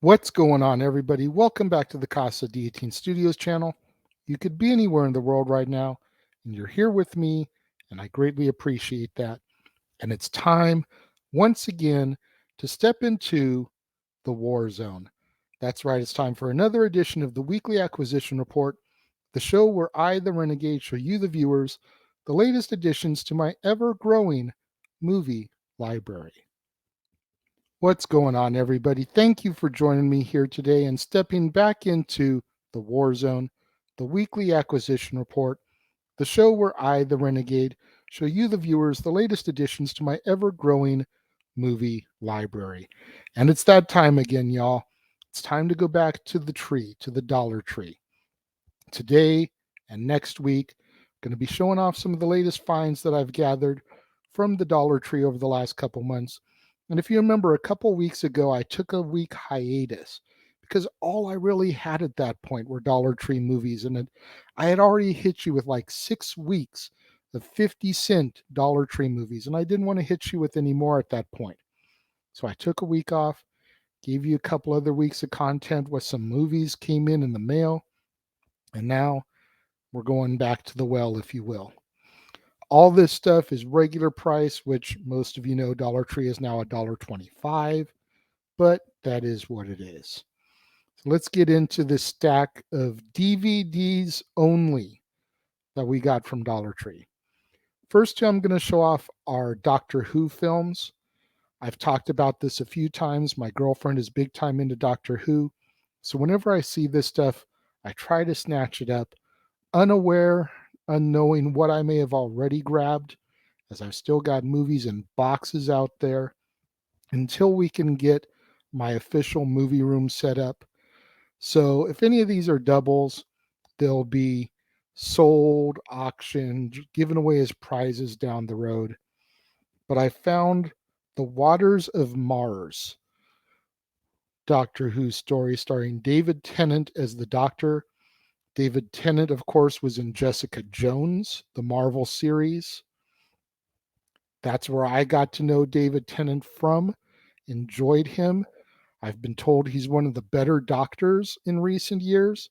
What's going on, everybody? Welcome back to the Casa D18 Studios channel. You could be anywhere in the world right now, and you're here with me, and I greatly appreciate that. And it's time, once again, to step into the war zone. That's right, it's time for another edition of the Weekly Acquisition Report, the show where I, the Renegade, show you, the viewers, the latest additions to my ever growing movie library. What's going on, everybody? Thank you for joining me here today and stepping back into the War Zone, the weekly acquisition report, the show where I, the Renegade, show you, the viewers, the latest additions to my ever growing movie library. And it's that time again, y'all. It's time to go back to the tree, to the Dollar Tree. Today and next week, I'm going to be showing off some of the latest finds that I've gathered from the Dollar Tree over the last couple months. And if you remember, a couple weeks ago, I took a week hiatus because all I really had at that point were Dollar Tree movies. And I had already hit you with like 6 weeks of 50-cent Dollar Tree movies. And I didn't want to hit you with any more at that point. So I took a week off, gave you a couple other weeks of content with some movies came in the mail. And now we're going back to the well, if you will. All this stuff is regular price, which most of you know Dollar Tree is now $1.25, but that is what it is. So let's get into this stack of DVDs only that we got from Dollar Tree. First, I'm going to show off our Doctor Who films. I've talked about this a few times. My girlfriend is big time into Doctor Who. So whenever I see this stuff, I try to snatch it up, unaware, unknowing what I may have already grabbed, as I've still got movies in boxes out there until we can get my official movie room set up. So if any of these are doubles, they'll be sold, auctioned, given away as prizes down the road. But I found The Waters of Mars Doctor Who story starring David Tennant as the Doctor. David Tennant, of course, was in Jessica Jones, the Marvel series. That's where I got to know David Tennant from, enjoyed him. I've been told he's one of the better doctors in recent years,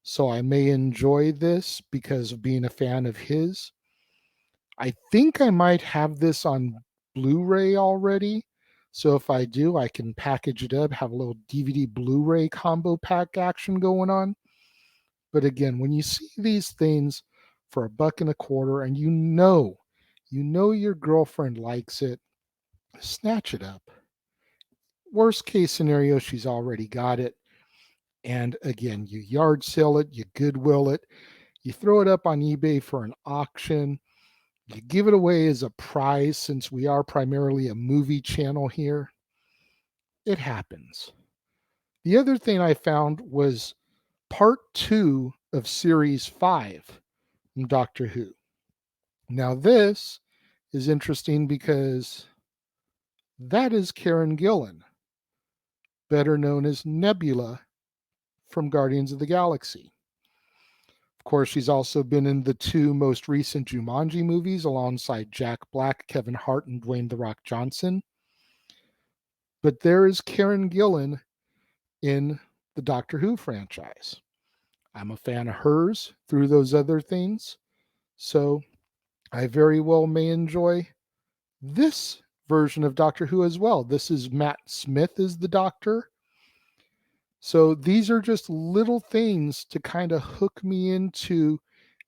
so I may enjoy this because of being a fan of his. I think I might have this on Blu ray already. So if I do, I can package it up, have a little DVD Blu ray combo pack action going on. But again, when you see these things for $1.25 and you know your girlfriend likes it, snatch it up. Worst case scenario, she's already got it. And again, you yard sale it, you goodwill it, you throw it up on eBay for an auction, you give it away as a prize since we are primarily a movie channel here. It happens. The other thing I found was part 2 of series 5 from Doctor Who. Now, this is interesting because that is Karen Gillan, better known as Nebula from Guardians of the Galaxy. Of course, she's also been in the 2 most recent Jumanji movies alongside Jack Black, Kevin Hart, and Dwayne The Rock Johnson. But there is Karen Gillan in the Doctor Who franchise. I'm a fan of hers through those other things, so I very well may enjoy this version of Doctor Who as well. This is Matt Smith as the Doctor. So these are just little things to kind of hook me into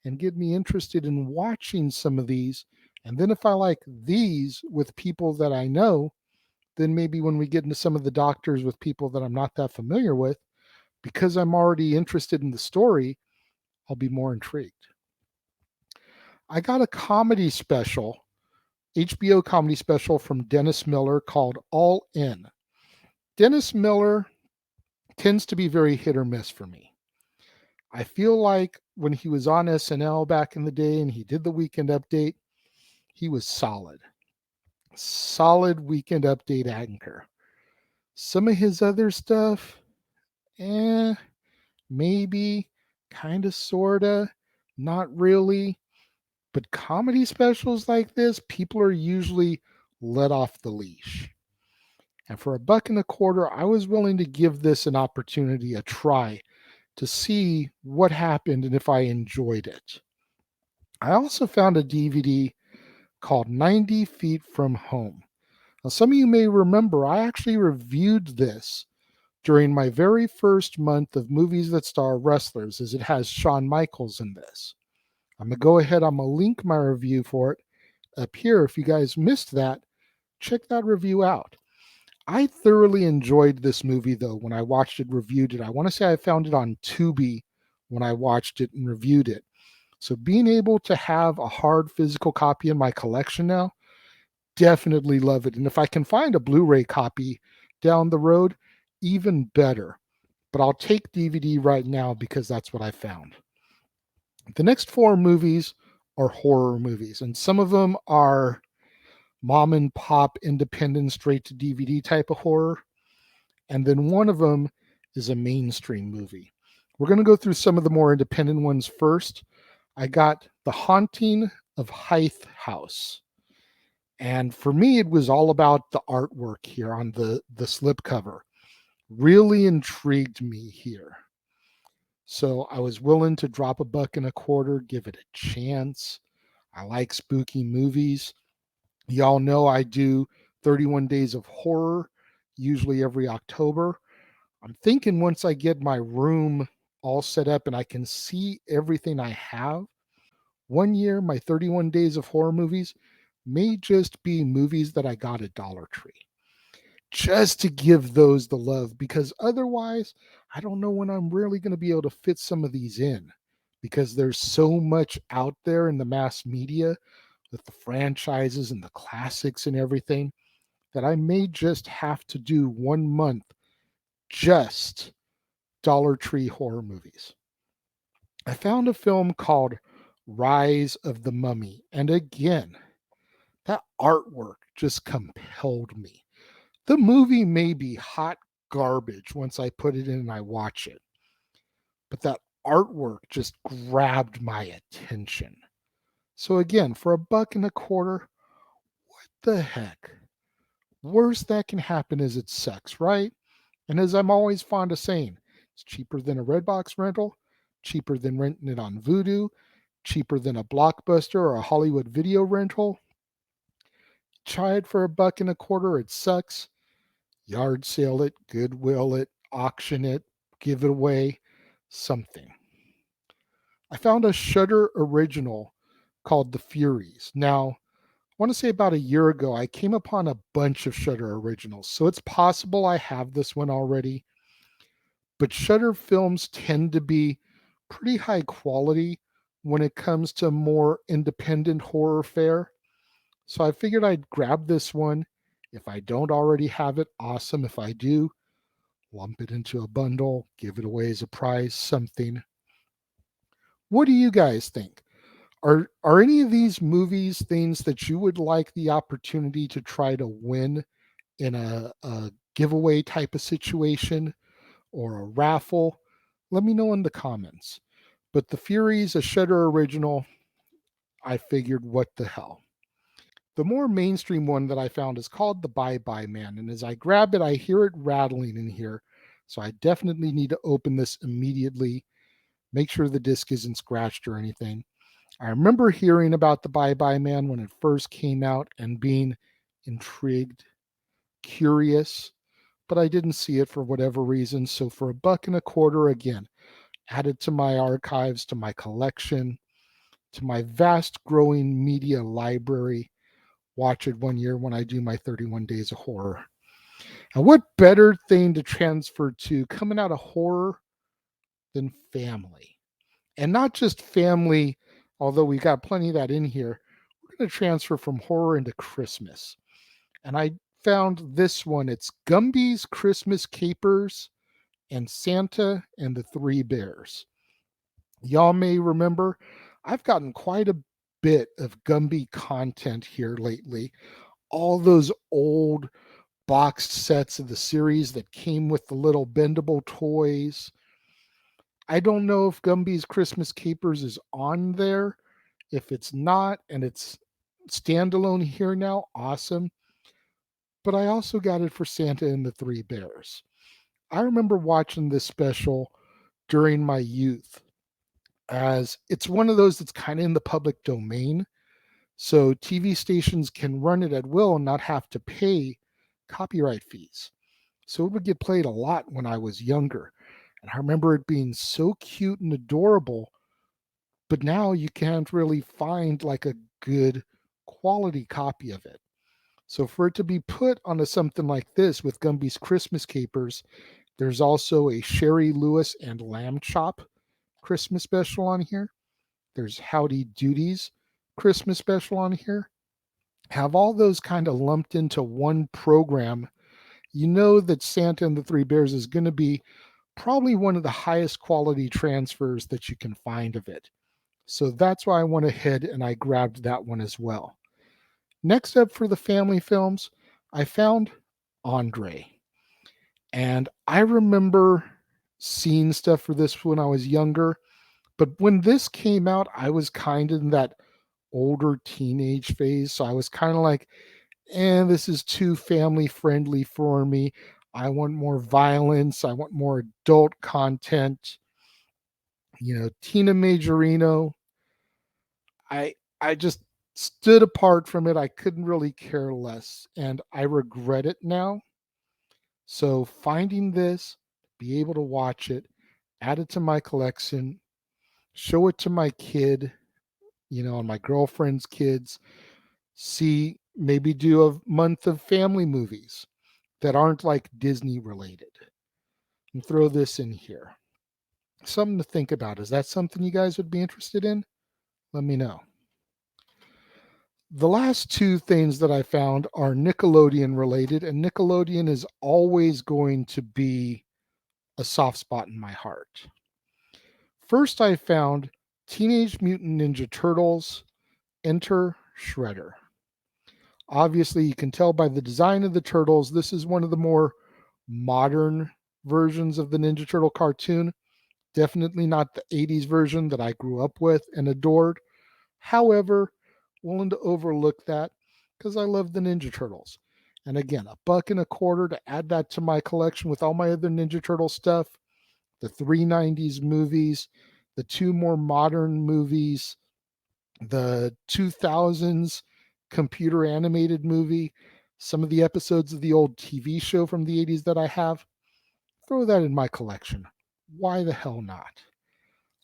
and get me interested in watching some of these. And then if I like these with people that I know, then maybe when we get into some of the doctors with people that I'm not that familiar with, because I'm already interested in the story, I'll be more intrigued. I got a comedy special, HBO comedy special from Dennis Miller called All In. Dennis Miller tends to be very hit or miss for me. I feel like when he was on SNL back in the day and he did the Weekend Update, he was solid. Solid Weekend Update anchor. Some of his other stuff, maybe, kind of, sort of, not really. But comedy specials like this, people are usually let off the leash. And for $1.25, I was willing to give this an opportunity, a try, to see what happened and if I enjoyed it. I also found a DVD called 90 Feet from Home. Now, some of you may remember I actually reviewed this during my very first month of movies that star wrestlers, as it has Shawn Michaels in this. I'm going to go ahead, I'm going to link my review for it up here. If you guys missed that, check that review out. I thoroughly enjoyed this movie, though, when I watched it, reviewed it. I want to say I found it on Tubi when I watched it and reviewed it. So being able to have a hard physical copy in my collection now, definitely love it. And if I can find a Blu-ray copy down the road, even better. But I'll take DVD right now because that's what I found. The next four movies are horror movies, and some of them are mom and pop independent straight to DVD type of horror. And then one of them is a mainstream movie. We're going to go through some of the more independent ones first. I got The Haunting of Hythe House. And for me, it was all about the artwork here on the slipcover. Really intrigued me here. So I was willing to drop $1.25, give it a chance. I like spooky movies. Y'all know I do 31 Days of Horror, usually every October. I'm thinking once I get my room all set up and I can see everything I have, one year my 31 Days of Horror movies may just be movies that I got at Dollar Tree, just to give those the love, because otherwise I don't know when I'm really going to be able to fit some of these in, because there's so much out there in the mass media with the franchises and the classics and everything, that I may just have to do 1 month just Dollar Tree horror movies. I found a film called Rise of the Mummy, and again, that artwork just compelled me. The movie may be hot garbage once I put it in and I watch it, but that artwork just grabbed my attention. So again, for $1.25, what the heck? Worst that can happen is it sucks, right? And as I'm always fond of saying, it's cheaper than a Redbox rental, cheaper than renting it on Vudu, cheaper than a Blockbuster or a Hollywood video rental. Try it for $1.25, it sucks. Yard sale it, Goodwill it, auction it, give it away, something. I found a Shudder original called The Furies. Now, I want to say about a year ago, I came upon a bunch of Shudder originals, so it's possible I have this one already. But Shudder films tend to be pretty high quality when it comes to more independent horror fare. So I figured I'd grab this one. If I don't already have it, awesome. If I do, lump it into a bundle, give it away as a prize, something. What do you guys think? Are any of these movies things that you would like the opportunity to try to win in a giveaway type of situation or a raffle? Let me know in the comments. But The Furies, a Shudder original, I figured, what the hell. The more mainstream one that I found is called The Bye Bye Man. And as I grab it, I hear it rattling in here. So I definitely need to open this immediately. Make sure the disc isn't scratched or anything. I remember hearing about The Bye Bye Man when it first came out and being intrigued, curious, but I didn't see it for whatever reason. So for $1.25, again, add it to my archives, to my collection, to my vast growing media library. Watch it one year when I do my 31 Days of Horror. And what better thing to transfer to coming out of horror than family? And not just family, although we got plenty of that in here. We're going to transfer from horror into Christmas. And I found this one. It's Gumby's Christmas Capers and Santa and the Three Bears. Y'all may remember I've gotten quite a bit of Gumby content here lately. All those old boxed sets of the series that came with the little bendable toys. I don't know if Gumby's Christmas Capers is on there. If it's not and it's standalone here now, awesome. but I also got it for Santa and the Three Bears. I remember watching this special during my youth, as it's one of those that's kind of in the public domain. So TV stations can run it at will and not have to pay copyright fees. So it would get played a lot when I was younger. And I remember it being so cute and adorable, but now you can't really find like a good quality copy of it. So for it to be put onto something like this with Gumby's Christmas Capers, there's also a Sherry Lewis and Lamb Chop Christmas special on here. There's Howdy Doodie's Christmas special on here. Have all those kind of lumped into one program, you know that Santa and the Three Bears is going to be probably one of the highest quality transfers that you can find of it. So that's why I went ahead and I grabbed that one as well. Next up for the family films, I found Andre. And I remember seeing stuff for this when I was younger. But when this came out, I was kind of in that older teenage phase. So I was kind of like, this is too family friendly for me. I want more violence. I want more adult content. Tina Majorino, I just stood apart from it. I couldn't really care less. And I regret it now. So finding this, be able to watch it, add it to my collection, show it to my kid, and my girlfriend's kids, see, maybe do a month of family movies that aren't like Disney related and throw this in here. Something to think about. Is that something you guys would be interested in? Let me know. The last two things that I found are Nickelodeon related, and Nickelodeon is always going to be a soft spot in my heart. First, I found Teenage Mutant Ninja Turtles Enter Shredder. Obviously, you can tell by the design of the turtles, this is one of the more modern versions of the Ninja Turtle cartoon. Definitely not the 80s version that I grew up with and adored. However, willing to overlook that because I love the Ninja Turtles. And again, $1.25 to add that to my collection with all my other Ninja Turtle stuff, the three '90s movies, the two more modern movies, the 2000s computer animated movie, some of the episodes of the old TV show from the 80s that I have. Throw that in my collection. Why the hell not?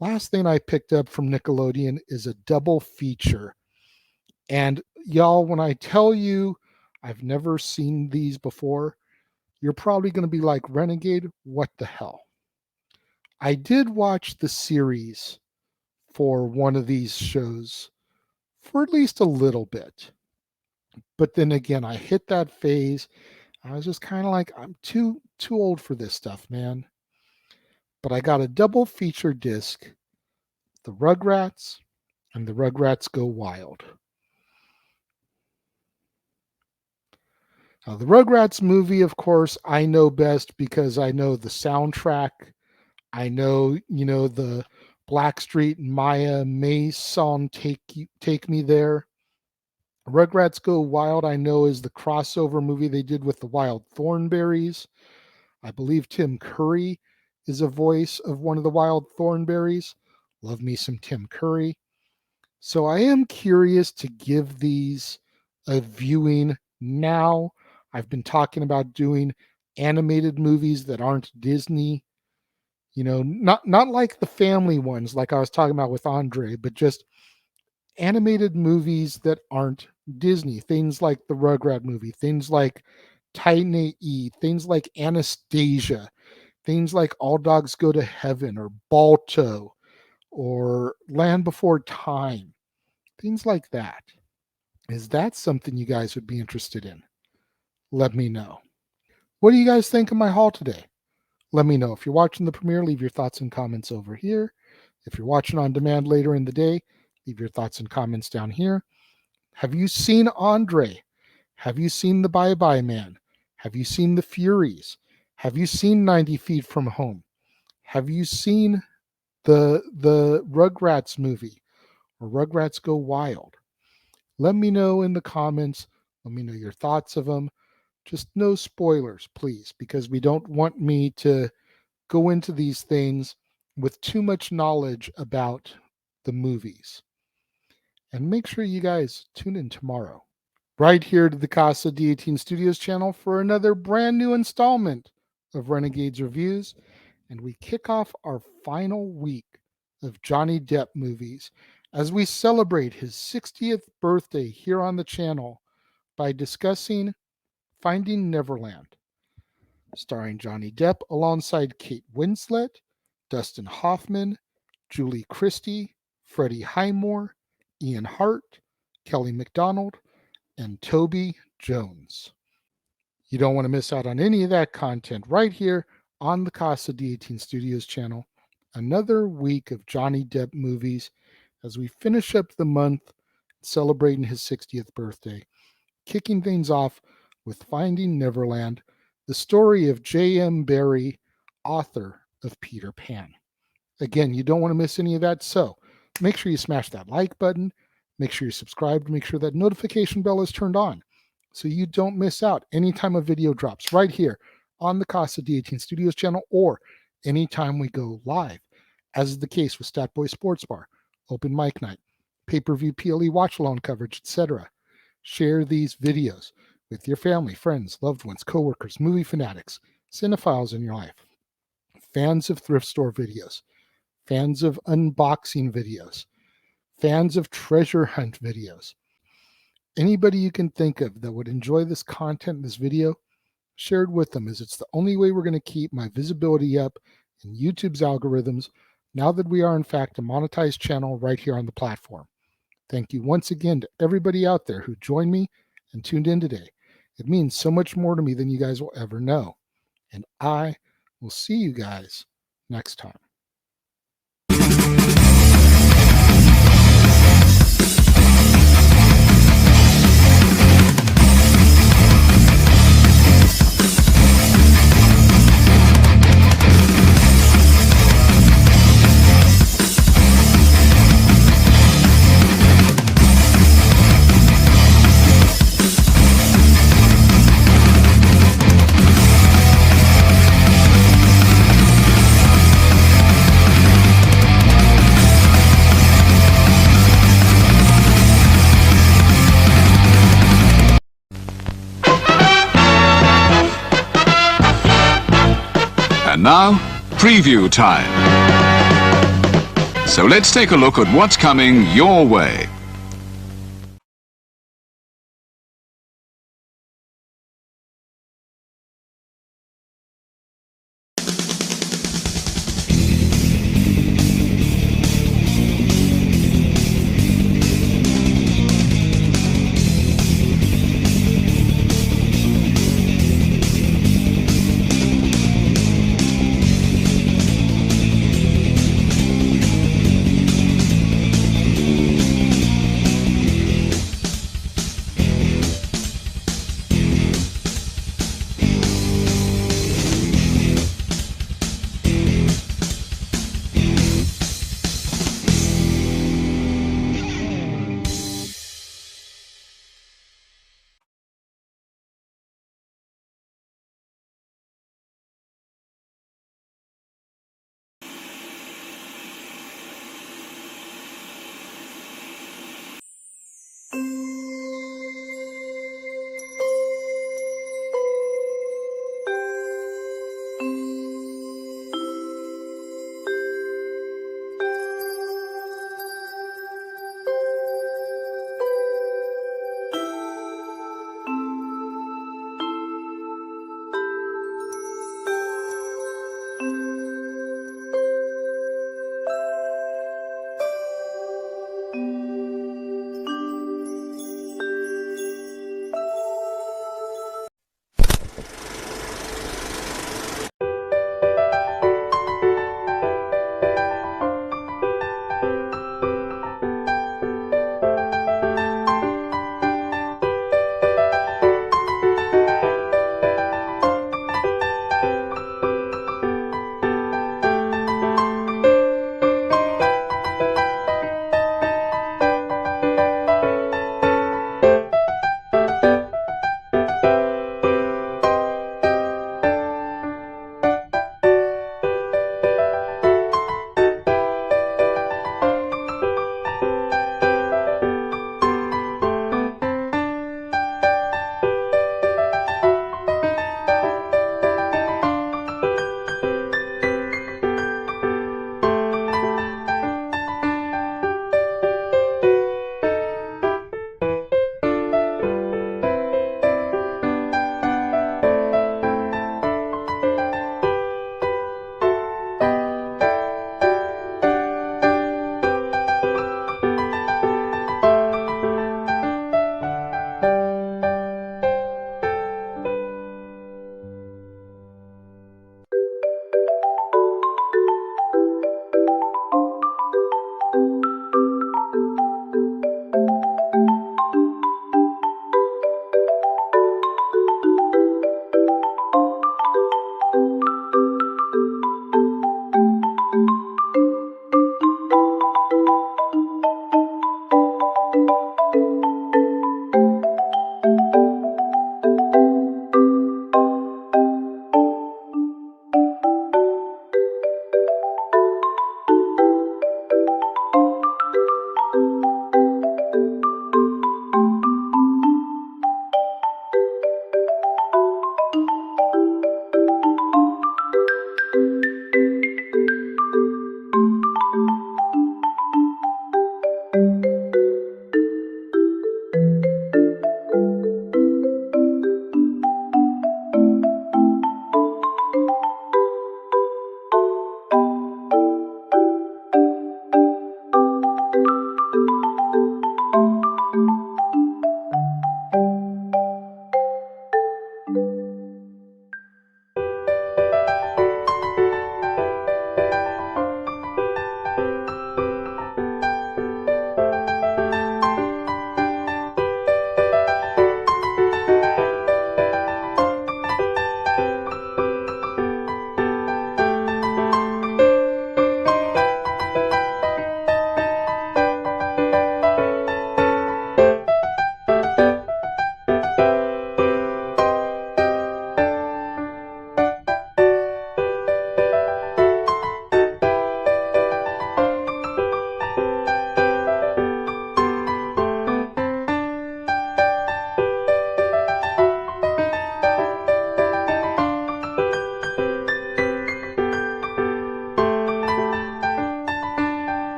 Last thing I picked up from Nickelodeon is a double feature. And y'all, when I tell you I've never seen these before, you're probably going to be like, Renegade, what the hell? I did watch the series for one of these shows for at least a little bit. But then again, I hit that phase. I was just kind of like, I'm too old for this stuff, man. But I got a double feature disc, The Rugrats and The Rugrats Go Wild. Now, the Rugrats movie, of course, I know best because I know the soundtrack. I know, the Blackstreet and Maya May song Take Me There. Rugrats Go Wild, I know, is the crossover movie they did with the Wild Thornberries. I believe Tim Curry is a voice of one of the Wild Thornberries. Love me some Tim Curry. So I am curious to give these a viewing now. I've been talking about doing animated movies that aren't Disney, not like the family ones like I was talking about with Andre, but just animated movies that aren't Disney. Things like the Rugrat movie, things like Titan AE, things like Anastasia, things like All Dogs Go to Heaven or Balto or Land Before Time, things like that. Is that something you guys would be interested in? Let me know. What do you guys think of my haul today? Let me know. If you're watching the premiere, leave your thoughts and comments over here. If you're watching on demand later in the day, leave your thoughts and comments down here. Have you seen Andre? Have you seen The Bye Bye Man? Have you seen The Furies? Have you seen 90 Feet from Home? Have you seen the Rugrats movie or Rugrats Go Wild? Let me know in the comments. Let me know your thoughts of them. Just no spoilers, please, because we don't want me to go into these things with too much knowledge about the movies. And make sure you guys tune in tomorrow, right here to the Casa D18 Studios channel for another brand new installment of Renegades Reviews. And we kick off our final week of Johnny Depp movies as we celebrate his 60th birthday here on the channel by discussing Finding Neverland, starring Johnny Depp alongside Kate Winslet, Dustin Hoffman, Julie Christie, Freddie Highmore, Ian Hart, Kelly MacDonald, and Toby Jones. You don't want to miss out on any of that content right here on the Casa D18 Studios channel. Another week of Johnny Depp movies as we finish up the month celebrating his 60th birthday, kicking things off with Finding Neverland, the story of J.M. Barrie, author of Peter Pan. Again, you don't want to miss any of that, so make sure you smash that like button, make sure you're subscribed, make sure that notification bell is turned on so you don't miss out anytime a video drops right here on the Casa D18 Studios channel or anytime we go live, as is the case with Statboy Sports Bar, Open Mic Night, pay-per-view PLE watch-along coverage, etc. Share these videos with your family, friends, loved ones, coworkers, movie fanatics, cinephiles in your life, fans of thrift store videos, fans of unboxing videos, fans of treasure hunt videos. Anybody you can think of that would enjoy this content, this video, share it with them, as it's the only way we're going to keep my visibility up in YouTube's algorithms now that we are in fact a monetized channel right here on the platform. Thank you once again to everybody out there who joined me and tuned in today. It means so much more to me than you guys will ever know. And I will see you guys next time. And now, preview time. So let's take a look at what's coming your way.